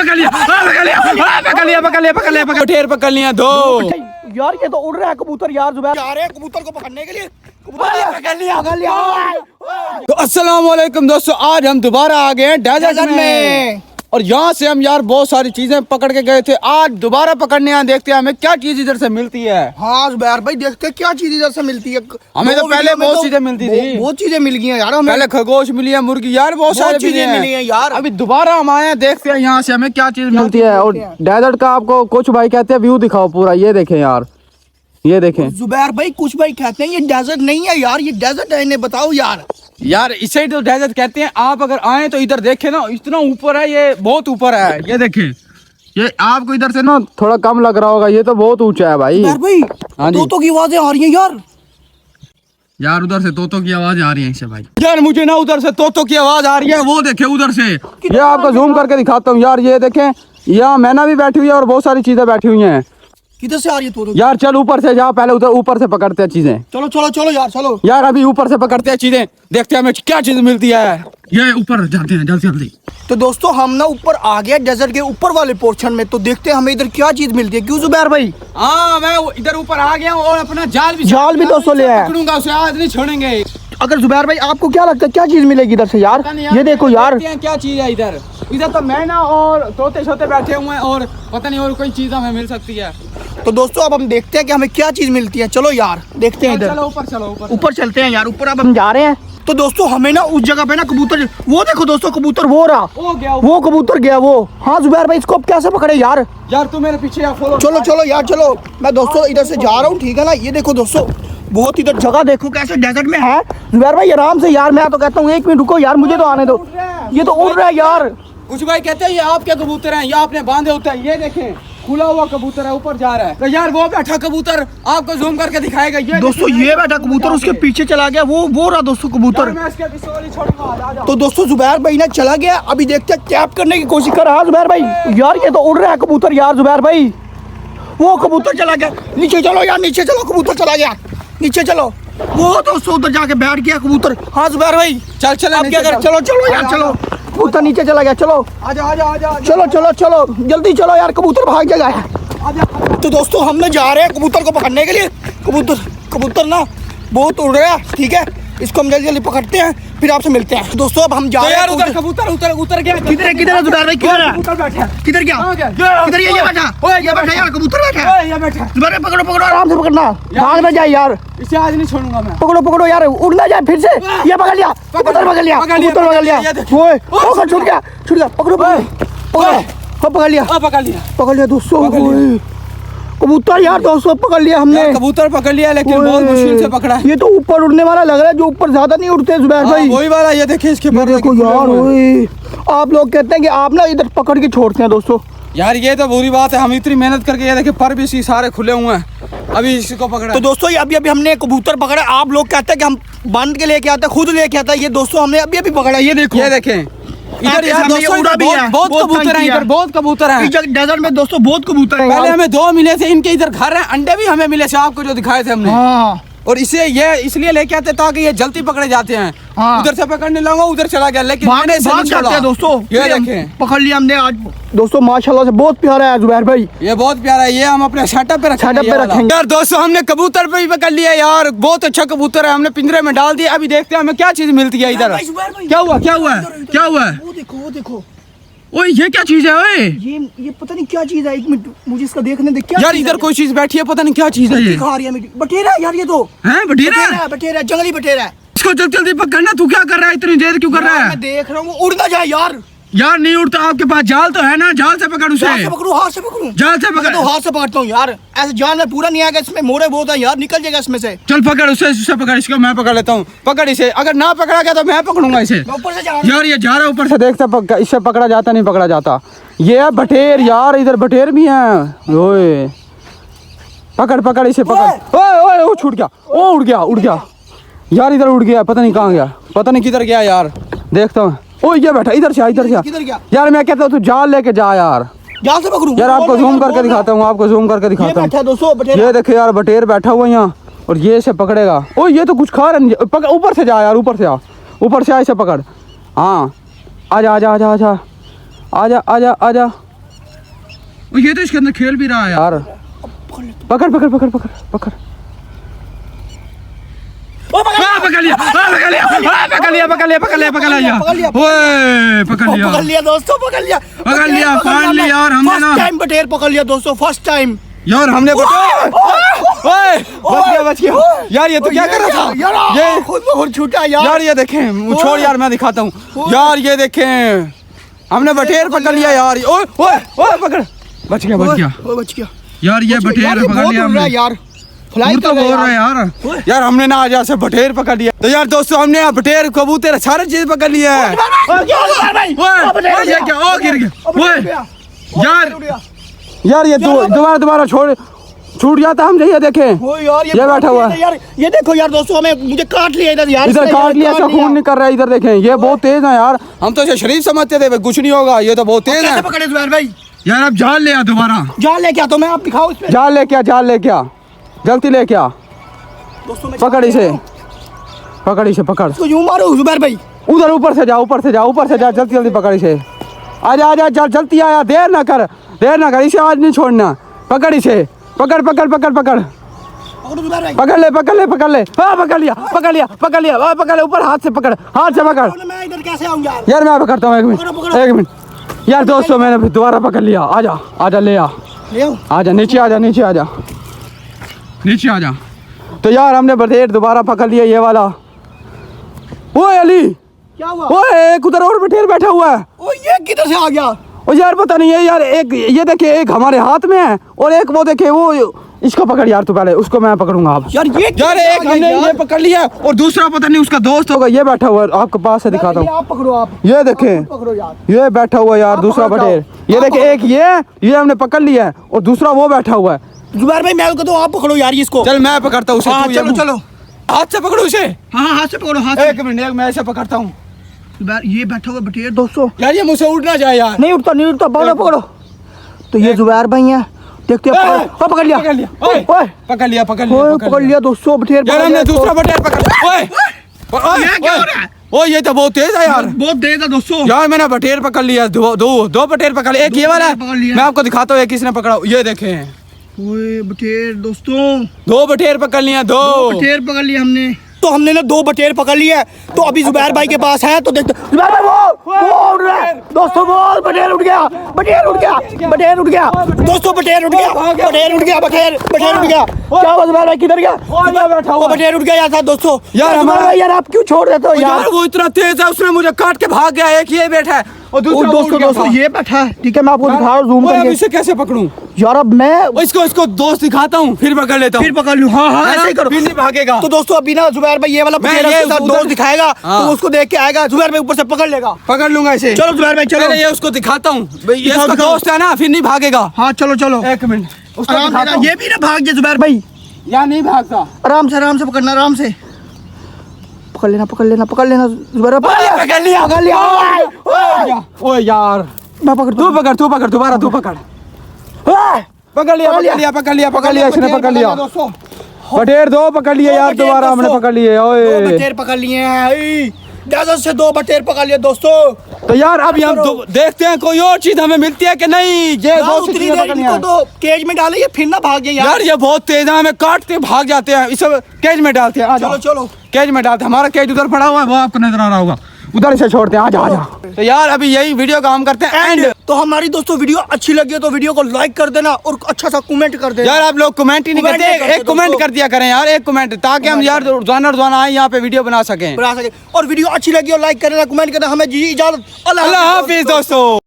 पकड़ लिया बटेर पकड़ लिया दो। यार ये तो उड़ रहा है कबूतर यार। जुबैर जा रहे हैं कबूतर को पकड़ने के लिए। पकड़ लिया। तो अस्सलाम वालेकुम दोस्तों, आज हम दोबारा आ गए हैं डेजर्ट में और यहाँ से हम यार बहुत सारी चीजें पकड़ के गए थे। आज दोबारा पकड़ने यहाँ देखते हैं हमें क्या चीज इधर से मिलती है। हाँ जुबैर भाई देखते हैं क्या चीज इधर से मिलती है। हमें तो पहले बहुत चीजें मिलती थी, बहुत चीजें मिल गई हैं यार हमें। पहले खरगोश मिली है, मुर्गी, यार बहुत सारी चीजें मिली हैं यार। अभी दोबारा हम आए हैं, देखते हैं यहाँ से हमें क्या चीज मिलती है। और डेजर्ट का आपको कुछ भाई कहते हैं व्यू दिखाओ पूरा, ये देखें यार, ये देखें। जुबैर भाई कुछ भाई कहते हैं ये डेजर्ट नहीं है यार, ये डेजर्ट है, इन्हें बताओ यार। यार इसे तो डेजर्ट कहते हैं। आप अगर आए तो इधर देखें ना, इतना ऊपर है, ये बहुत ऊपर है, ये देखें। ये आपको इधर से ना थोड़ा कम लग रहा होगा, ये तो बहुत ऊंचा है भाई। यार भाई हाँ जी, तोतों की आवाजें आ रही हैं यार उधर से तोतों की आवाज आ रही है इससे भाई। यार मुझे ना उधर से तोतों की आवाज आ रही है, वो देखे उधर से। ये आपको जूम करके दिखाता हूँ यार, ये देखें, यहाँ मैना भी बैठी हुई है और बहुत सारी चीजें बैठी हुई हैं। किधर से आ रही है तोतों? यार चल ऊपर से जा, पहले उधर ऊपर से पकड़ते हैं चीजें। चलो चलो चलो यार चलो यार अभी ऊपर से पकड़ते हैं चीजें, देखते हैं हमें क्या चीज मिलती है। ये ऊपर जाते हैं जल्दी जल्दी। तो दोस्तों हम ना ऊपर आ गए डेजर्ट के ऊपर वाले पोर्शन में, तो देखते हैं हमें इधर क्या चीज मिलती है। क्यों जुबैर भाई? हाँ मैं इधर ऊपर आ गया हूँ और अपना जाल भी दोस्तों ले आया, पकड़ूंगा उसे, आज नहीं छोड़ेंगे। अगर जुबैर भाई आपको क्या लगता है क्या चीज मिलेगी इधर से यार? ये देखो यार क्या चीज है इधर। इधर तो मैना और तोते छोते बैठे हुए हैं और पता नहीं और कोई चीज हमें मिल सकती है। तो दोस्तों अब हम देखते हैं कि हमें क्या चीज मिलती है। चलो यार देखते हैं इधर। चलो ऊपर चलते हैं यार, ऊपर अब हम जा रहे हैं। तो दोस्तों हमें ना उस जगह पे ना कबूतर, वो देखो दोस्तों कबूतर वो रहा, वो कबूतर गया वो। हाँ जुबैर भाई इसको अब कैसे पकड़े यार? यार तू मेरे पीछे फॉलो। चलो यार चलो, मैं दोस्तों इधर से जा रहा हूँ, ठीक है ना। ये देखो दोस्तों बहुत इधर जगह देखो कैसे डेजर्ट में है। जुबैर भाई आराम से यार, मैं तो कहता हूँ 1 मिनट रुको यार, मुझे तो आने दो। ये तो उड़ रहा है यार। कुछ भाई कहते हैं ये आपके कबूतर हैं, ये आपने बांधे होते हैं। ये देखें खुला हुआ कबूतर है, ऊपर जा रहा है। तो यार वो बैठा कबूतर आपको जूम करके दिखाएगा। ये दोस्तों ये बैठा कबूतर उसके पीछे चला गया, वो रहा दोस्तों कबूतर। मैं इसके पीछे वाली छोड़ूंगा। तो दोस्तों जुबैर भाई ना चला गया, अभी देखते हैं कैप करने की कोशिश कर रहा है जुबैर भाई। यार ये तो उड़ रहा है कबूतर यार। जुबैर भाई वो कबूतर चला गया, नीचे चलो यार, नीचे चलो, कबूतर चला गया, नीचे चलो। वो दोस्तों उधर जाके बैठ गया कबूतर। हाँ जुबैर भाई चल चलो यार चलो, कबूतर नीचे चला गया। चलो आजा चलो जल्दी चलो यार, कबूतर भाग जाएगा। तो दोस्तों हम ना जा रहे हैं कबूतर को पकड़ने के लिए। कबूतर ना बहुत उड़ रहा है, ठीक है, इसको हम जल्दी पकड़ते हैं, फिर आपसे मिलते हैं। दोस्तों अब हम जा रहे हैं। उधर कबूतर उतर गया। किधर है जुबैर भाई? किधर है? किधर गया? ये बैठा यार, कबूतर बैठा। जुबैर भाई पकड़ो आराम से पकड़ना, भाग ना जाए यार, इसे आज नहीं छोड़ूंगा मैं। पकड़ो यार, उड़ ना जाए फिर से। ये पकड़ लिया, कबूतर पकड़ लिया। ओए छूट गया, पकड़ो पकड़ लिया दोस्तों। कबूतर यार दोस्तों पकड़ लिया हमने। कबूतर पकड़ लिया लेकिन बहुत मुश्किल से पकड़ा। ये तो ऊपर उड़ने वाला लग रहा है, जो ऊपर ज्यादा नहीं उड़ते जुबैर भाई। वही वाला, ये देखिए इसके पर देखो यार। आप लोग कहते हैं कि आप ना इधर पकड़ के छोड़ते हैं दोस्तों। यार ये तो बुरी बात है, हम इतनी मेहनत करके, ये देखिए पर भी इसी सारे खुले हुए हैं, अभी इसको पकड़ा। तो दोस्तों ये अभी हमने कबूतर पकड़ा। आप लोग कहते हैं कि हम बांध के लेके आते, खुद लेके आता। ये दोस्तों हमने अभी पकड़ा। ये देखो, ये देखें इधर यार दोस्तों उड़ा भी है, बहुत कबूतर हैं इधर, बहुत कबूतर हैं डेजर्ट में दोस्तों, बहुत कबूतर हैं। पहले हमें 2 मिले थे, इनके इधर घर है, अंडे भी हमें मिले थे आपको जो दिखाए थे हमने। हाँ। और इसे ये इसलिए लेके आते ताकि ये जल्दी पकड़े जाते हैं। हाँ। उधर से पकड़ने लगा, उधर चला गया, लेकिन मैंने इसे नहीं छोड़ा दोस्तों। ये देखें पकड़ लिया हमने आज दोस्तों, माशाल्लाह से बहुत प्यारा है जुबैर भाई। ये बहुत प्यारा है, ये हम अपने सेटअप पे रखेंगे यार। दोस्तों हमने कबूतर पे भी पकड़ लिया यार, बहुत अच्छा कबूतर है, हमने पिंजरे में डाल दिया। अभी देखते हैं हमें क्या चीज मिलती है इधर। क्या हुआ वो देखो ओए ये क्या चीज है? ओए ये पता नहीं क्या चीज है, 1 मिनट मुझे इसका देखने दे। क्या यार इधर कोई चीज बैठी है, पता नहीं क्या चीज है। ये खा रही है, बटेरा यार, ये तो है बटेरा, जंगली बटेरा है। इसको जल्दी पकड़ना। तू क्या कर रहा है, इतनी देर क्यों कर रहा है? मैं देख रहा हूँ, उड़ ना जाए यार नहीं उड़ता। आपके पास जाल तो है ना, जाल से पकड़ उसे। हाथ से पकड़ो जाल से पकड़। तो हाथ से पकड़ता हूँ यार, ऐसे जाल में पूरा नहीं आएगा, इसमें मोड़े बहुत है यार, निकल जाएगा इसमें से। चल पकड़ उसे पकड़, इसको मैं पकड़ लेता हूँ। पकड़ इसे, अगर ना पकड़ा गया तो मैं पकड़ूंगा इसे। ऊपर से यार ये जा रहा है ऊपर से, देखता इससे पकड़ा जाता नहीं पकड़ा जाता। ये है बटेर यार, इधर बटेर भी है। ओए पकड़ इसे, पकड़। ओए वो छूट गया, वो उड़ गया यार, इधर उड़ गया, पता नहीं कहाँ गया, पता नहीं किधर गया यार। देखता हूँ। ओ ये बैठा, इधर से किधर गया यार। मैं कहता हूँ तू जाल लेके जा यार, जाल से पकड़ूं यार। आपको जूम करके दिखाता हूँ, ये देखे यार बटेर बैठा हुआ यहाँ, और ये इसे पकड़ेगा। ओ ये तो कुछ खा रहा है। ऊपर से जा यार, ऊपर से आ, इसे पकड़। हाँ आजा। और ये तो इसके अंदर खेल भी रहा है यार। पकड़ पकड़ पकड़ पकड़ पकड़ पकड़ लिया पकड़ लिया पकड़ लिया पकड़ लिया पकड़ लिया पकड़ लिया ओए पकड़ लिया दोस्तों, पकड़ लिया फाइनली यार हमने ना फर्स्ट टाइम बटेर पकड़ लिया दोस्तों, फर्स्ट टाइम यार हमने बच गया यार। ये तो क्या कर रहा था ये खुद में खुद छूटा यार। यार ये देखें, छोड़ यार मैं दिखाता हूँ यार। ये देखें हमने बटेर पकड़ लिया यार। ओए ओए ओए पकड़, बच गया बच गया यार। ये बटेर पकड़ लिया हमने यार। फ्लाई तो बोल रहा है यार। यार हमने ना आज से बटेर पकड़ लिया। तो यार दोस्तों हमने बटेर, कबूतर, सारी चीज पकड़ लिया है। ये क्या, ओ गिर गया यार। ये दोबारा छूट जाता हम। ये देखें ये बैठा हुआ है यार। ये देखो यार दोस्तों, हमें मुझे काट लिया इधर यार। इधर काट लिया, इसका खून निकल रहा है। इधर देखें, ये बहुत तेज है यार। हम तो इसे शरीफ समझते थे, कुछ नहीं होगा। ये तो बहुत तेज है। पकड़े जुबैर भाई यार अब जाल ले आ दोबारा। जाल लेके आ, तो मैं आप दिखाओ इस पे। जाल लेके आ जल्दी लेके आ। दोस्तों पकड़ इसे पकड़। इसको यूं मारो जुबैर भाई। उधर ऊपर से जा जल्दी पकड़ इसे। आजा जल्दी आया, देर ना कर इसे आज नहीं छोड़ना। पकड़ इसे, पकड़ पकड़ो जुबैर भाई। पकड़ ले। हाँ पकड़ लिया ऊपर हाथ से पकड़। मैं इधर कैसे आऊं यार मैं पकड़ता हूँ, एक मिनट यार। दोस्तों मैंने दोबारा पकड़ लिया। आजा ले आ। आजा नीचे आ जा। तो यार हमने बटेर दोबारा पकड़ लिया, ये वाला। ओए अली, क्या हुआ? ओए एक उधर और बटेर बैठा हुआ है। ओ ये किधर से आ गया? ओ यार पता नहीं है यार। एक ये देखिए, एक हमारे हाथ में है और एक वो देखे, वो इसको पकड़ यार। तू पहले उसको, मैं पकड़ूंगा आप। यार एक हमने ये पकड़ लिया और दूसरा पता नहीं उसका दोस्त होगा। ये बैठा हुआ है, आपके पास से दिखाता हूँ। आप पकड़ो आप। ये देखें, पकड़ो यार। ये बैठा हुआ यार दूसरा बटेर। ये देखिए, एक ये हमने पकड़ लिया है और दूसरा वो बैठा हुआ है। जुबैर भाई मैं कहता हूँ आप पकड़ो यार इसको। चल मैं पकड़ता हूँ उसे। चलो हाथ से पकड़ो उसे। हाँ हाथ से पकड़ो, हाथ। एक मिनट, मैं ऐसे पकड़ता हूँ। ये बैठा हुआ बटेर दोस्तों। यार ये मुझसे उड़ ना जाए यार। नहीं उठता पकड़ो। तो ये जुबैर भाई हैं, देखते हैं। पकड़ लिया दोस्तों बटेर। यार हमने दूसरा बटेर पकड़। ओए ये तो बहुत तेज है यार। बहुत तेज है दोस्तों। यार मैंने बटेर पकड़ लिया। दो बटेर पकड़ लिया। एक ये वाला मैं आपको दिखाता हूँ, एक किसने पकड़ा। ये देखें, बटेर दोस्तों, 2 बटेर पकड़ लिया। 2 बटेर पकड़ लिया हमने। तो हमने ना 2 बटेर पकड़ लिए है। तो अभी जुबैर भाई के पास है, तो देखते। जुबैर भाई वो उड़ रहा है दोस्तों। वो बटेर उड़ गया दोस्तों। बटेर उड़ गया। क्या हुआ जुबैर भाई, किधर गया? वो बटेर उड़ गया यार दोस्तों। यार हमारा यार आप क्यों छोड़ देते हो यार? वो इतना तेज है, उसने मुझे काट के भाग गया। एक ये बैठा है और दूसरा दोस्तों ये बैठा है। ठीक है मैं आपको दिखा रहा हूँ जूम करके। इसे कैसे पकड़ूं यार? अब मैं इसको दोस्त दिखाता हूँ, फिर पकड़ लेता हूँ। फिर पकड़ लूँ। हाँ ऐसे ही करो, फिर नहीं भागेगा। तो दोस्तों अभी ना जुबैर भाई ये वाला दोस्त दिखाएगा, तो उसको देख के आएगा। जुबैर भाई ऊपर से पकड़ लेगा। पकड़ लूंगा इसे। चलो जुबैर भाई चलो। ये उसको दिखाता हूँ, ये उसका दोस्त है ना, फिर नहीं भागेगा। हाँ चलो। एक मिनट, ये भी ना भाग जाए जुबैर भाई। या नहीं भागता। आराम से पकड़ना, आराम से पकड़ लेना जुबैर भाई। पकड़ लिया। ओए यार मैं पकड़। तू पकड़ दोबारा तू पकड़ लिया इसने पकड़ लिया। बटेर 2 पकड़ लिए यार, दोबारा हमने पकड़ लिए। 2 बटेर पकड़ लिए हैं। 10 से 2 बटेर पकड़ लिए दोस्तों। तो यार अभी हम देखते हैं कोई और चीज हमें मिलती है कि नहीं। ये तो केज में डाले, ये फिर ना भाग जाए यार। ये बहुत तेज है, हमें काटते भाग जाते हैं। इसे केज में डालते हैं। चलो केज में डालते हैं। हमारा केज उधर पड़ा हुआ है, वो आपको नजर आ रहा होगा। उधर से छोड़ते हैं। आजा। तो यार अभी यही वीडियो का हम करते हैं एंड। तो हमारी दोस्तों वीडियो अच्छी लगी तो वीडियो को लाइक कर देना और अच्छा सा कमेंट कर देना। यार आप लोग कमेंट ही नहीं करते, एक कमेंट कर दिया करें यार, एक कमेंट, ताकि हम यार रोजाना आए यहाँ पे वीडियो बना सकें। और वीडियो अच्छी लगी और लाइक करना, कमेंट करना। हमें जी इजाजत। अल्लाह हाफिज दोस्तों।